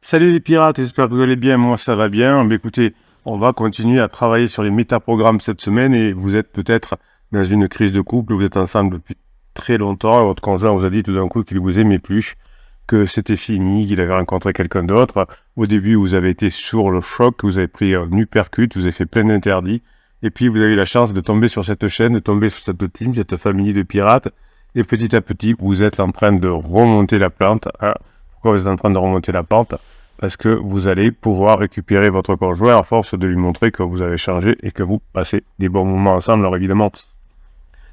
Salut les pirates, j'espère que vous allez bien, moi ça va bien. Mais écoutez, on va continuer à travailler sur les métaprogrammes cette semaine et vous êtes peut-être dans une crise de couple, vous êtes ensemble depuis très longtemps et votre conjoint vous a dit tout d'un coup qu'il vous aimait plus, que c'était fini, qu'il avait rencontré quelqu'un d'autre. Au début, vous avez été sur le choc, vous avez pris un uppercut, vous avez fait plein d'interdits et puis vous avez eu la chance de tomber sur cette chaîne, de tomber sur cette team, cette famille de pirates et petit à petit, vous êtes en train de remonter la pente. Pourquoi vous êtes en train de remonter la pente? Parce que vous allez pouvoir récupérer votre conjoint à force de lui montrer que vous avez changé et que vous passez des bons moments ensemble. Alors évidemment,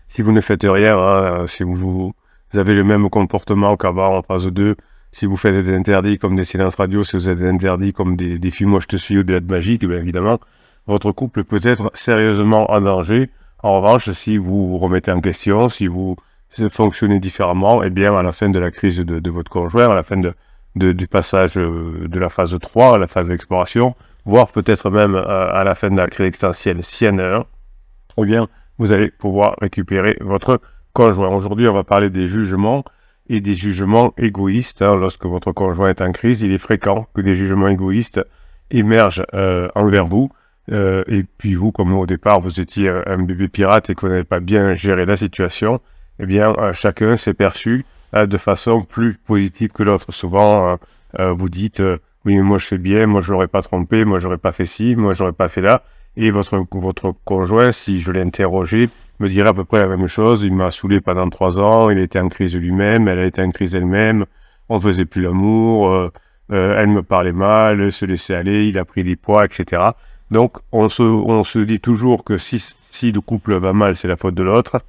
si vous ne faites rien, si vous avez le même comportement qu'avant en phase 2, si vous faites des interdits comme des silences radio, si vous êtes des interdits comme des films Moi je te suis ou des lettres magiques, bien évidemment, votre couple peut être sérieusement en danger. En revanche, si vous vous remettez en question, si vous fonctionnez différemment, eh bien à la fin de la crise de votre conjoint, à la fin du passage de la phase 3 à la phase d'exploration, voire peut-être même à la fin de la crise existentielle, s'il y en a un, eh bien, vous allez pouvoir récupérer votre conjoint. Aujourd'hui, on va parler des jugements et des jugements égoïstes. Lorsque votre conjoint est en crise, il est fréquent que des jugements égoïstes émergent envers vous. Et puis vous, comme au départ, vous étiez un bébé pirate et que vous n'avez pas bien géré la situation, eh bien, chacun s'est perçu de façon plus positive que l'autre. Souvent, vous dites oui, mais moi je fais bien, moi je l'aurais pas trompé, moi j'aurais pas fait ci, moi j'aurais pas fait là. Et votre conjoint, si je l'ai interrogé, me dirait à peu près la même chose. Il m'a saoulé pendant 3 ans, il était en crise lui-même, elle a été en crise elle-même, on faisait plus l'amour, elle me parlait mal, elle se laissait aller, il a pris des poids, etc. Donc on se dit toujours que si le couple va mal, c'est la faute de l'autre.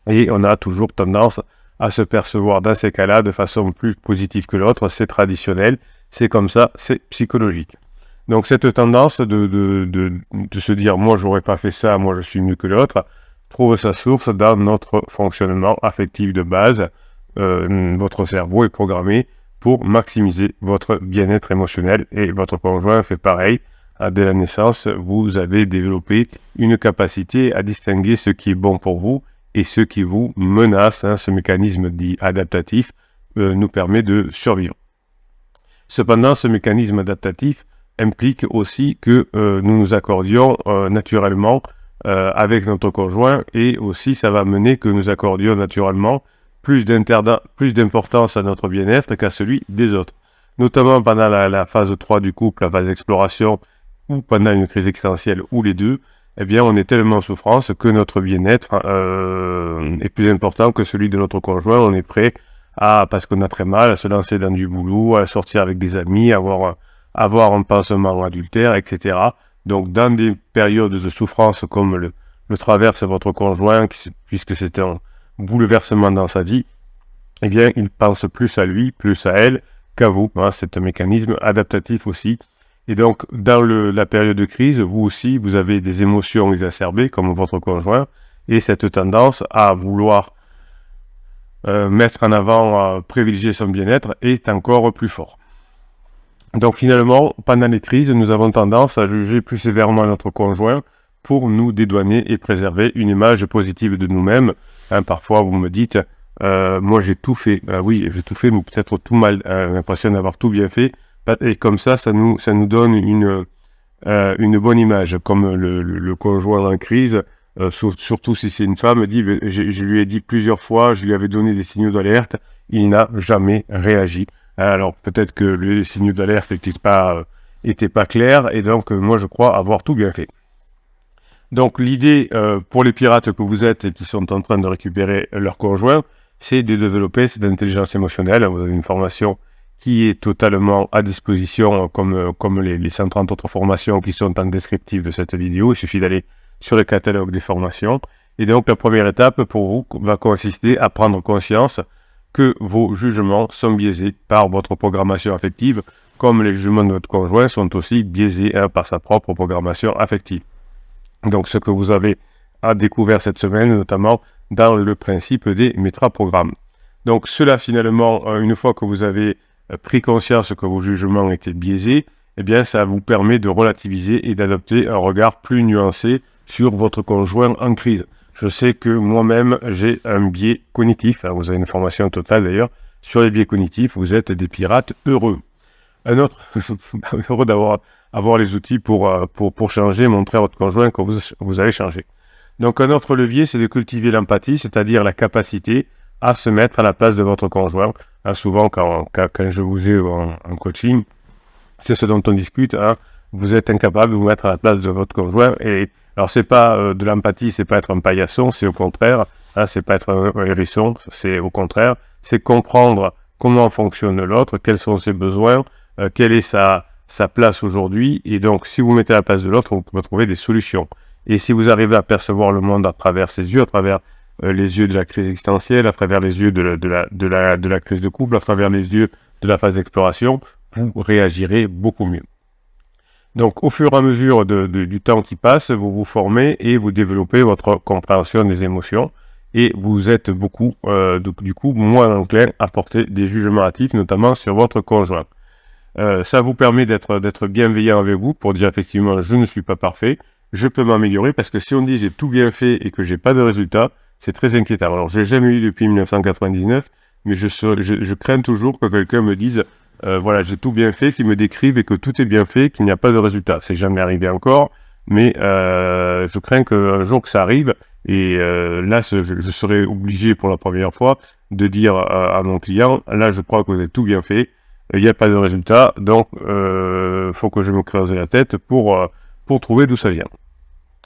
Et on a toujours tendance à se percevoir dans ces cas-là de façon plus positive que l'autre. C'est traditionnel, c'est comme ça, c'est psychologique. Donc cette tendance de se dire « moi j'aurais pas fait ça, moi je suis mieux que l'autre », trouve sa source dans notre fonctionnement affectif de base. Votre cerveau est programmé pour maximiser votre bien-être émotionnel et votre conjoint fait pareil. Dès la naissance, vous avez développé une capacité à distinguer ce qui est bon pour vous et ce qui vous menace. Ce mécanisme dit adaptatif nous permet de survivre. Cependant, ce mécanisme adaptatif implique aussi que nous nous accordions naturellement avec notre conjoint, et aussi ça va mener que nous accordions naturellement plus d'importance à notre bien-être qu'à celui des autres. Notamment pendant la phase 3 du couple, la phase d'exploration, ou pendant une crise existentielle, ou les deux, eh bien on est tellement en souffrance que notre bien-être est plus important que celui de notre conjoint. On est prêt parce qu'on a très mal, à se lancer dans du boulot, à sortir avec des amis, avoir un pansement adultère, etc. Donc, dans des périodes de souffrance comme le traverse votre conjoint, puisque c'est un bouleversement dans sa vie, eh bien, il pense plus à lui, plus à elle qu'à vous. C'est un mécanisme adaptatif aussi. Et donc, dans la période de crise, vous aussi, vous avez des émotions exacerbées, comme votre conjoint, et cette tendance à vouloir mettre en avant, privilégier son bien-être est encore plus fort. Donc finalement, pendant les crises, nous avons tendance à juger plus sévèrement notre conjoint pour nous dédouaner et préserver une image positive de nous-mêmes. Parfois, vous me dites, moi j'ai tout fait. Oui, j'ai tout fait, mais peut-être tout mal. L'impression d'avoir tout bien fait. Et comme ça nous donne une bonne image. Comme le conjoint en crise, surtout si c'est une femme, dit, je lui ai dit plusieurs fois, je lui avais donné des signaux d'alerte, il n'a jamais réagi. Alors peut-être que les signaux d'alerte n'étaient pas clairs, et donc moi je crois avoir tout bien fait. Donc l'idée pour les pirates que vous êtes et qui sont en train de récupérer leur conjoint, c'est de développer cette intelligence émotionnelle. Vous avez une formation qui est totalement à disposition, comme les 130 autres formations qui sont en descriptif de cette vidéo. Il suffit d'aller sur le catalogue des formations. Et donc la première étape pour vous va consister à prendre conscience que vos jugements sont biaisés par votre programmation affective, comme les jugements de votre conjoint sont aussi biaisés par sa propre programmation affective. Donc ce que vous avez découvert cette semaine, notamment dans le principe des métaprogrammes. Donc cela finalement, une fois que vous avez pris conscience que vos jugements étaient biaisés, eh bien ça vous permet de relativiser et d'adopter un regard plus nuancé sur votre conjoint en crise. Je sais que moi-même, j'ai un biais cognitif. Vous avez une formation totale d'ailleurs sur les biais cognitifs. Vous êtes des pirates heureux. Un autre, heureux avoir les outils pour changer, montrer à votre conjoint que vous avez changé. Donc un autre levier, c'est de cultiver l'empathie, c'est-à-dire la capacité à se mettre à la place de votre conjoint. Souvent, quand je vous ai en coaching, c'est ce dont on discute. Vous êtes incapable de vous mettre à la place de votre conjoint. Et alors, c'est pas de l'empathie, c'est pas être un paillasson, c'est au contraire. C'est pas être un hérisson, c'est au contraire. C'est comprendre comment fonctionne l'autre, quels sont ses besoins, quelle est sa place aujourd'hui. Et donc, si vous vous mettez à la place de l'autre, vous pouvez trouver des solutions. Et si vous arrivez à percevoir le monde à travers ses yeux, à travers les yeux de la crise existentielle, à travers les yeux de la crise de couple, à travers les yeux de la phase d'exploration, vous réagirez beaucoup mieux. Donc, au fur et à mesure du temps qui passe, vous vous formez et vous développez votre compréhension des émotions et vous êtes beaucoup, du coup, moins enclin à porter des jugements hâtifs, notamment sur votre conjoint. Ça vous permet d'être bienveillant avec vous pour dire effectivement, je ne suis pas parfait, je peux m'améliorer, parce que si on dit j'ai tout bien fait et que j'ai pas de résultat, c'est très inquiétant. Alors, j'ai jamais eu depuis 1999, mais je crains toujours que quelqu'un me dise voilà, j'ai tout bien fait, qu'il me décrive et que tout est bien fait, qu'il n'y a pas de résultat. C'est jamais arrivé encore, mais je crains qu'un jour que ça arrive, et là, je serai obligé pour la première fois de dire à mon client, là, je crois que vous avez tout bien fait, il n'y a pas de résultat, donc faut que je me creuse la tête pour trouver d'où ça vient.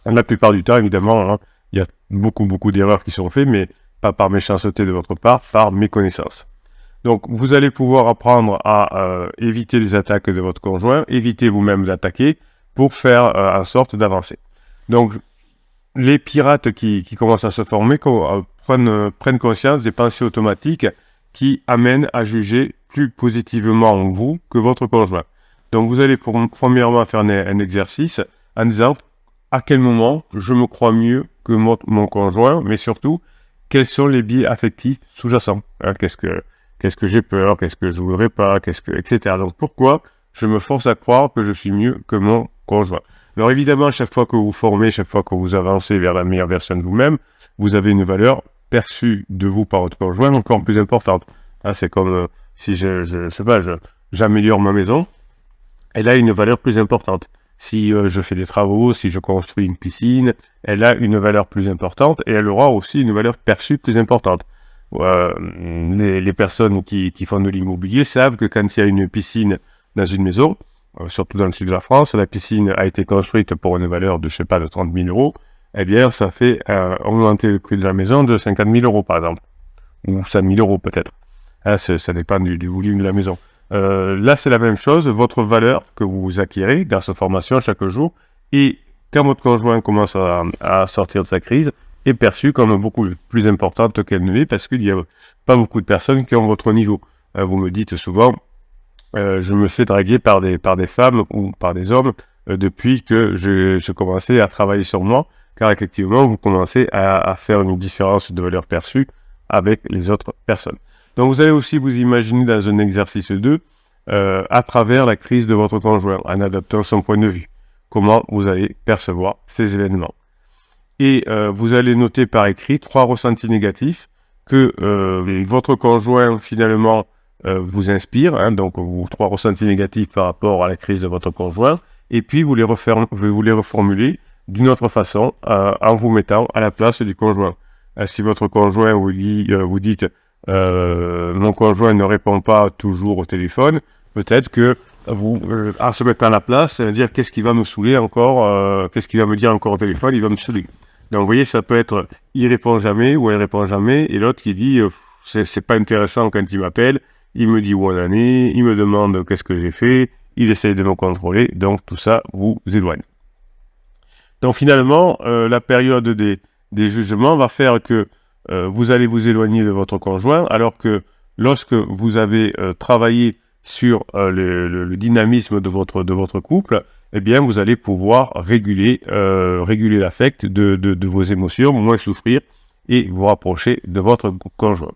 La plupart du temps, évidemment, il y a beaucoup d'erreurs qui sont faites, mais pas par méchanceté de votre part, par méconnaissance. Donc, vous allez pouvoir apprendre à éviter les attaques de votre conjoint, éviter vous-même d'attaquer pour faire en sorte d'avancer. Donc, les pirates qui commencent à se former prennent conscience des pensées automatiques qui amènent à juger plus positivement vous que votre conjoint. Donc, vous allez premièrement faire un exercice en disant à quel moment je me crois mieux que mon conjoint, mais surtout, quels sont les biais affectifs sous-jacents. Qu'est-ce que j'ai peur, qu'est-ce que je ne voudrais pas, etc. Donc, pourquoi je me force à croire que je suis mieux que mon conjoint. Alors, évidemment, chaque fois que vous formez, chaque fois que vous avancez vers la meilleure version de vous-même, vous avez une valeur perçue de vous par votre conjoint encore plus importante. C'est comme si j'améliore ma maison, elle a une valeur plus importante. Si je fais des travaux, si je construis une piscine, elle a une valeur plus importante et elle aura aussi une valeur perçue plus importante. Les personnes qui font de l'immobilier savent que quand il y a une piscine dans une maison, surtout dans le sud de la France, la piscine a été construite pour une valeur de 30 000 euros, eh bien, ça fait augmenter le prix de la maison de 50 000 euros, par exemple. Ou 5 000 euros, peut-être. Ça dépend du volume de la maison. Là, c'est la même chose. Votre valeur que vous acquérez grâce aux formations chaque jour, et quand votre conjoint commence à sortir de sa crise, est perçue comme beaucoup plus importante qu'elle ne l'est, parce qu'il n'y a pas beaucoup de personnes qui ont votre niveau. Vous me dites souvent, je me fais draguer par des femmes ou par des hommes depuis que je commençais à travailler sur moi, car effectivement, vous commencez à faire une différence de valeur perçue avec les autres personnes. Donc, vous allez aussi vous imaginer dans un exercice 2, à travers la crise de votre conjoint, en adaptant son point de vue. Comment vous allez percevoir ces événements. Et vous allez noter par écrit 3 ressentis négatifs que votre conjoint, finalement, vous inspire. Donc, 3 ressentis négatifs par rapport à la crise de votre conjoint. Et puis, vous les reformulez d'une autre façon, en vous mettant à la place du conjoint. Si votre conjoint vous dites mon conjoint ne répond pas toujours au téléphone, peut-être que vous, en se mettant à la place, ça veut dire qu'est-ce qui va me saouler encore, qu'est-ce qu'il va me dire encore au téléphone, il va me saouler. Donc vous voyez, ça peut être il répond jamais ou elle répond jamais, et l'autre qui dit c'est pas intéressant quand il m'appelle, il me dit où on en est, il me demande qu'est-ce que j'ai fait, il essaye de me contrôler, donc tout ça vous éloigne. Donc finalement, la période des jugements va faire que vous allez vous éloigner de votre conjoint, alors que lorsque vous avez travaillé sur le dynamisme de votre couple, eh bien, vous allez pouvoir réguler l'affect de vos émotions, moins souffrir et vous rapprocher de votre conjoint.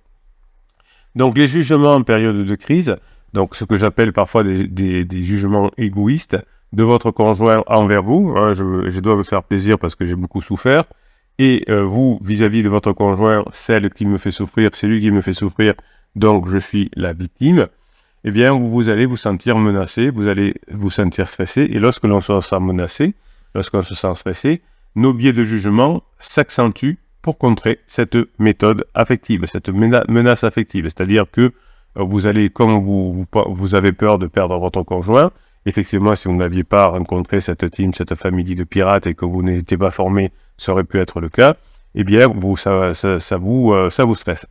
Donc, les jugements en période de crise, donc ce que j'appelle parfois des jugements égoïstes de votre conjoint envers vous, je dois me faire plaisir parce que j'ai beaucoup souffert, et vous, vis-à-vis de votre conjoint, celle qui me fait souffrir, c'est lui qui me fait souffrir, donc je suis la victime. eh bien, vous allez vous sentir menacé, vous allez vous sentir stressé. Et lorsque l'on se sent menacé, lorsqu'on se sent stressé, nos biais de jugement s'accentuent pour contrer cette méthode affective, cette menace affective. C'est-à-dire que vous allez, comme vous avez peur de perdre votre conjoint, effectivement, si vous n'aviez pas rencontré cette team, cette famille de pirates et que vous n'étiez pas formé, ça aurait pu être le cas, eh bien, ça vous stresse.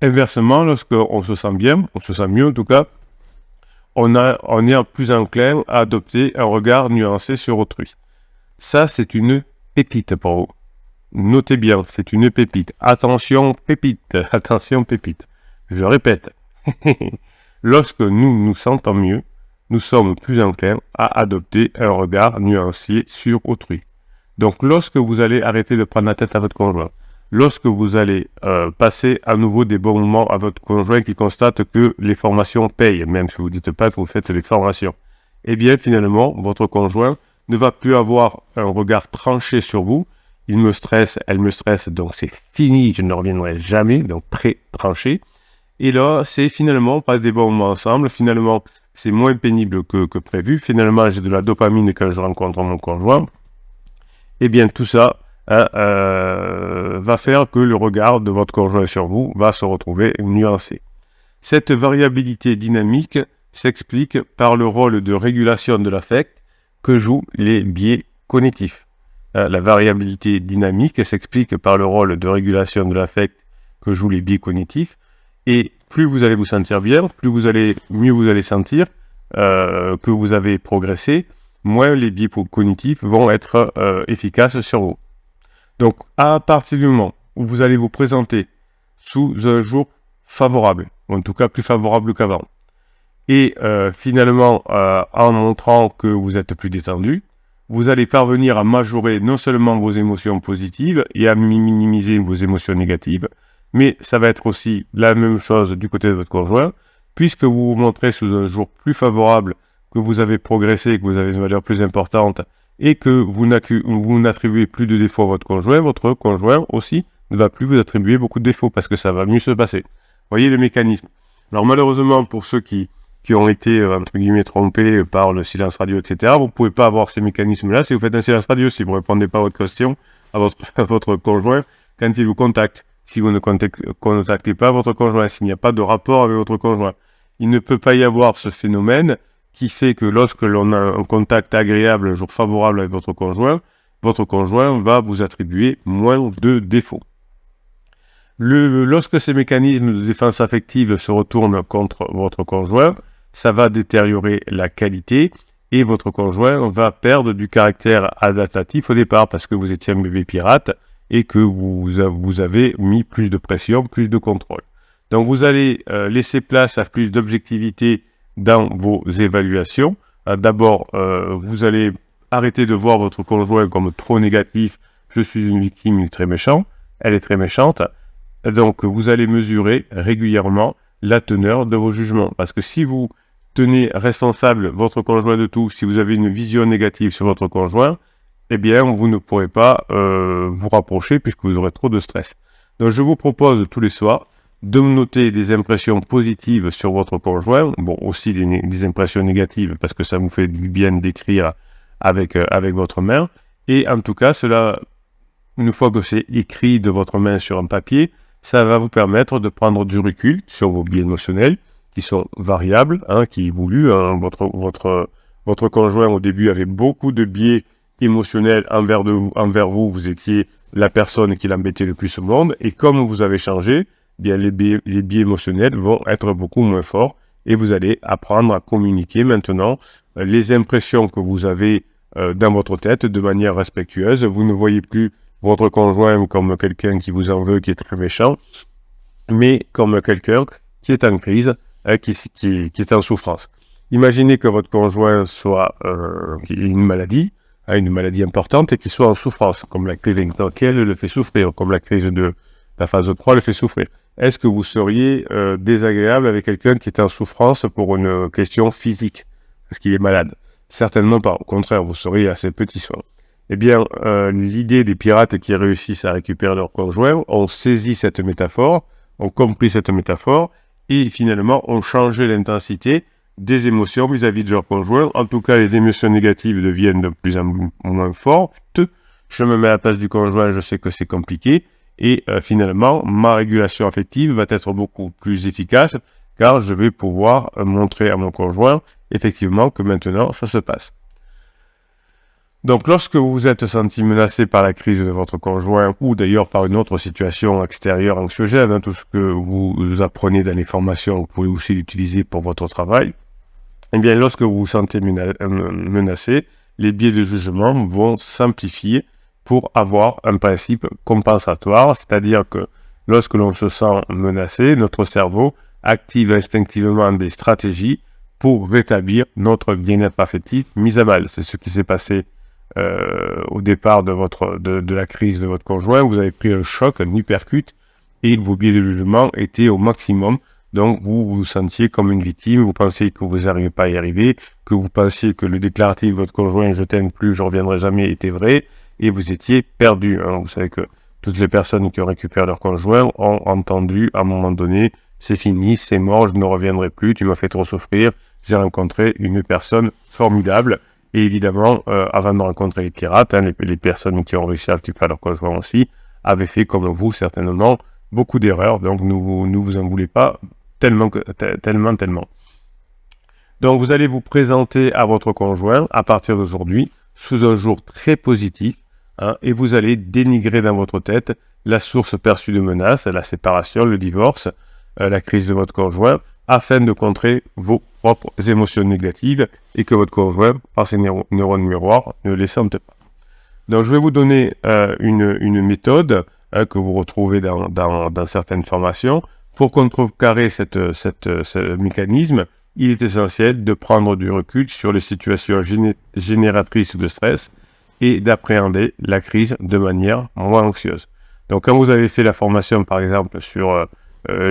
Inversement, lorsqu'on se sent bien, on se sent mieux en tout cas, on est plus enclin à adopter un regard nuancé sur autrui. Ça, c'est une pépite pour vous. Notez bien, c'est une pépite. Attention, pépite. Attention, pépite. Je répète. Lorsque nous nous sentons mieux, nous sommes plus enclins à adopter un regard nuancé sur autrui. Donc, lorsque vous allez arrêter de prendre la tête à votre conjoint, lorsque vous allez passer à nouveau des bons moments à votre conjoint qui constate que les formations payent, même si vous ne dites pas que vous faites les formations, eh bien, finalement, votre conjoint ne va plus avoir un regard tranché sur vous. Il me stresse, elle me stresse, donc c'est fini, je ne reviendrai jamais, donc très tranché. Et là, c'est finalement, on passe des bons moments ensemble, finalement, c'est moins pénible que prévu, finalement, j'ai de la dopamine quand je rencontre mon conjoint. Eh bien, tout ça va faire que le regard de votre conjoint sur vous va se retrouver nuancé. Cette variabilité dynamique s'explique par le rôle de régulation de l'affect que jouent les biais cognitifs. La variabilité dynamique s'explique par le rôle de régulation de l'affect que jouent les biais cognitifs. Et plus vous allez vous sentir bien, mieux vous allez sentir que vous avez progressé, moins les biais cognitifs vont être efficaces sur vous. Donc, à partir du moment où vous allez vous présenter sous un jour favorable, ou en tout cas plus favorable qu'avant, et finalement, en montrant que vous êtes plus détendu, vous allez parvenir à majorer non seulement vos émotions positives et à minimiser vos émotions négatives, mais ça va être aussi la même chose du côté de votre conjoint, puisque vous vous montrez sous un jour plus favorable, que vous avez progressé, que vous avez une valeur plus importante, et que vous n'attribuez plus de défauts à votre conjoint aussi ne va plus vous attribuer beaucoup de défauts, parce que ça va mieux se passer. Vous voyez le mécanisme. Alors malheureusement, pour ceux qui ont été, entre guillemets, trompés par le silence radio, etc., vous ne pouvez pas avoir ces mécanismes-là si vous faites un silence radio, si vous ne répondez pas à votre question, à votre conjoint, quand il vous contacte. Si vous ne contactez pas votre conjoint, s'il n'y a pas de rapport avec votre conjoint, il ne peut pas y avoir ce phénomène qui fait que lorsque l'on a un contact agréable, un jour favorable avec votre conjoint va vous attribuer moins de défauts. Lorsque ces mécanismes de défense affective se retournent contre votre conjoint, ça va détériorer la qualité et votre conjoint va perdre du caractère adaptatif au départ parce que vous étiez un bébé pirate et que vous avez mis plus de pression, plus de contrôle. Donc vous allez laisser place à plus d'objectivité dans vos évaluations. D'abord, vous allez arrêter de voir votre conjoint comme trop négatif. Je suis une victime, il est très méchant, elle est très méchante. Donc vous allez mesurer régulièrement la teneur de vos jugements. Parce que si vous tenez responsable votre conjoint de tout, si vous avez une vision négative sur votre conjoint, eh bien, vous ne pourrez pas vous rapprocher puisque vous aurez trop de stress. Donc, je vous propose tous les soirs de noter des impressions positives sur votre conjoint, bon, aussi des impressions négatives parce que ça vous fait du bien d'écrire avec votre main. Et en tout cas, cela, une fois que c'est écrit de votre main sur un papier, ça va vous permettre de prendre du recul sur vos biais émotionnels qui sont variables, qui évoluent. Votre conjoint au début avait beaucoup de biais émotionnel envers vous, vous étiez la personne qui l'embêtait le plus au monde, et comme vous avez changé, bien les biais émotionnels vont être beaucoup moins forts, et vous allez apprendre à communiquer maintenant les impressions que vous avez dans votre tête de manière respectueuse. Vous ne voyez plus votre conjoint comme quelqu'un qui vous en veut, qui est très méchant, mais comme quelqu'un qui est en crise, qui est en souffrance. Imaginez que votre conjoint soit une maladie importante et qui soit en souffrance, comme la crise laquelle le fait souffrir, comme la crise de la phase 3 le fait souffrir. Est-ce que vous seriez désagréable avec quelqu'un qui est en souffrance pour une question physique, parce qu'il est malade? Certainement pas. Au contraire, vous seriez assez petit soin. Eh bien, l'idée des pirates qui réussissent à récupérer leur conjoint ont saisi cette métaphore, ont compris cette métaphore, et finalement ont changé l'intensité des émotions vis-à-vis de leur conjoint. En tout cas, les émotions négatives deviennent de plus en moins fortes. Je me mets à la place du conjoint, je sais que c'est compliqué. Et finalement, ma régulation affective va être beaucoup plus efficace car je vais pouvoir montrer à mon conjoint effectivement que maintenant ça se passe. Donc lorsque vous vous êtes senti menacé par la crise de votre conjoint ou d'ailleurs par une autre situation extérieure anxiogène, tout ce que vous apprenez dans les formations, vous pouvez aussi l'utiliser pour votre travail, eh bien lorsque vous vous sentez menacé, les biais de jugement vont s'amplifier pour avoir un principe compensatoire, c'est-à-dire que lorsque l'on se sent menacé, notre cerveau active instinctivement des stratégies pour rétablir notre bien-être affectif mis à mal. C'est ce qui s'est passé au départ de la crise de votre conjoint. Vous avez pris un choc, un hypercute, et vos biais de jugement étaient au maximum. Donc vous vous sentiez comme une victime, vous pensiez que vous n'arrivez pas à y arriver, que vous pensiez que le déclaratif de votre conjoint « je t'aime plus, je reviendrai jamais » était vrai, et vous étiez perdu. Hein. Vous savez que toutes les personnes qui ont récupéré leur conjoint ont entendu à un moment donné « c'est fini, c'est mort, je ne reviendrai plus, tu m'as fait trop souffrir, j'ai rencontré une personne formidable ». Et évidemment, avant de rencontrer les pirates, hein, les personnes qui ont réussi à récupérer leur conjoint aussi, avaient fait comme vous certainement beaucoup d'erreurs, donc ne vous en voulez pas tellement. Donc vous allez vous présenter à votre conjoint à partir d'aujourd'hui sous un jour très positif, hein, et vous allez dénigrer dans votre tête la source perçue de menace, la séparation, le divorce, la crise de votre conjoint, afin de contrer vos propres émotions négatives et que votre conjoint, par ses neurones miroirs, ne les sente pas. Donc je vais vous donner une méthode que vous retrouvez dans certaines formations. Pour contrecarrer ce mécanisme, il est essentiel de prendre du recul sur les situations génératrices de stress et d'appréhender la crise de manière moins anxieuse. Donc quand vous avez fait la formation, par exemple, sur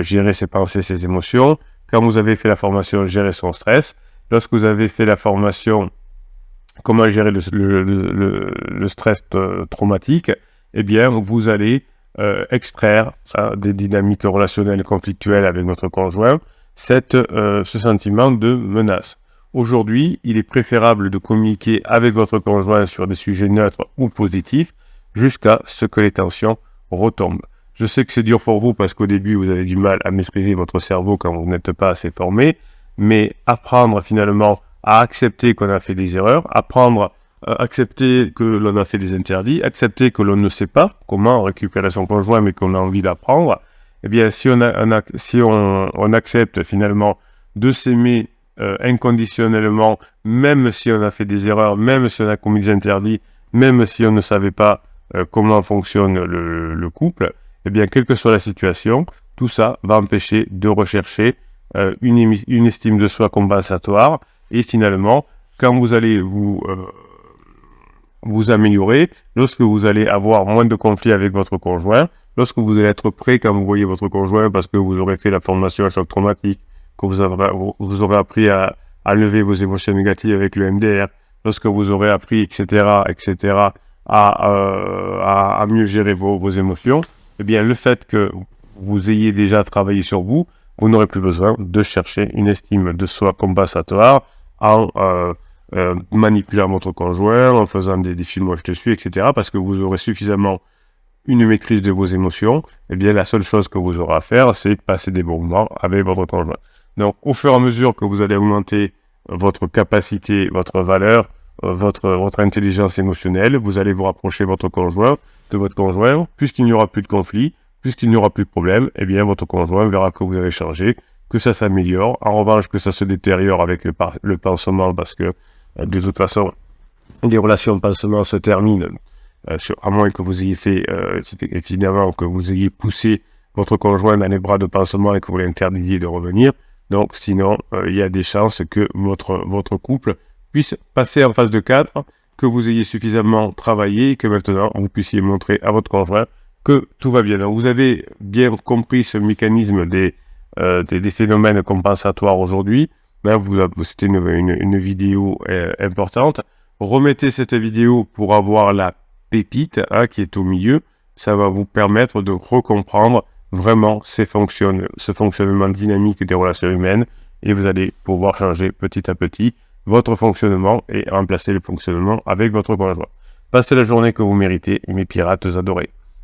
gérer ses pensées, ses émotions, quand vous avez fait la formation gérer son stress, lorsque vous avez fait la formation comment gérer le stress traumatique, eh bien, vous allez extraire des dynamiques relationnelles conflictuelles avec votre conjoint, ce sentiment de menace. Aujourd'hui, il est préférable de communiquer avec votre conjoint sur des sujets neutres ou positifs jusqu'à ce que les tensions retombent. Je sais que c'est dur pour vous parce qu'au début, vous avez du mal à maîtriser votre cerveau quand vous n'êtes pas assez formé, mais apprendre finalement à accepter qu'on a fait des erreurs, apprendre à accepter que l'on a fait des interdits, accepter que l'on ne sait pas comment récupérer son conjoint mais qu'on a envie d'apprendre, eh bien si on accepte finalement de s'aimer inconditionnellement, même si on a fait des erreurs, même si on a commis des interdits, même si on ne savait pas comment fonctionne le couple, eh bien, quelle que soit la situation, tout ça va empêcher de rechercher une estime de soi compensatoire. Et finalement, quand vous allez vous améliorer, lorsque vous allez avoir moins de conflits avec votre conjoint, lorsque vous allez être prêt quand vous voyez votre conjoint parce que vous aurez fait la formation à choc traumatique, que vous aurez appris à lever vos émotions négatives avec le MDR, lorsque vous aurez appris, etc., à mieux gérer vos émotions, eh bien, le fait que vous ayez déjà travaillé sur vous, vous n'aurez plus besoin de chercher une estime de soi compensatoire en manipulant votre conjoint, en faisant des films moi je te suis, etc. Parce que vous aurez suffisamment une maîtrise de vos émotions. Eh bien, la seule chose que vous aurez à faire, c'est de passer des bons moments avec votre conjoint. Donc, au fur et à mesure que vous allez augmenter votre capacité, votre valeur, votre intelligence émotionnelle, vous allez vous rapprocher de votre conjoint, puisqu'il n'y aura plus de conflit, puisqu'il n'y aura plus de problème, eh bien votre conjoint verra que vous avez changé, que ça s'améliore. En revanche, que ça se détériore avec le pansement, parce que de toute façon, les relations de pansement se terminent, à moins que vous ayez fait, évidemment, que vous ayez poussé votre conjoint dans les bras de pansement et que vous l'interdisiez de revenir. Donc sinon, il y a des chances que votre couple puisse passer en phase de cadre, que vous ayez suffisamment travaillé et que maintenant vous puissiez montrer à votre conjoint que tout va bien. Donc vous avez bien compris ce mécanisme des phénomènes compensatoires aujourd'hui. Là, c'était une vidéo importante. Remettez cette vidéo pour avoir la pépite qui est au milieu. Ça va vous permettre de recomprendre vraiment ce fonctionnement dynamique des relations humaines et vous allez pouvoir changer petit à petit votre fonctionnement et remplacer le fonctionnement avec votre conjoint. Passez la journée que vous méritez, mes pirates adorés.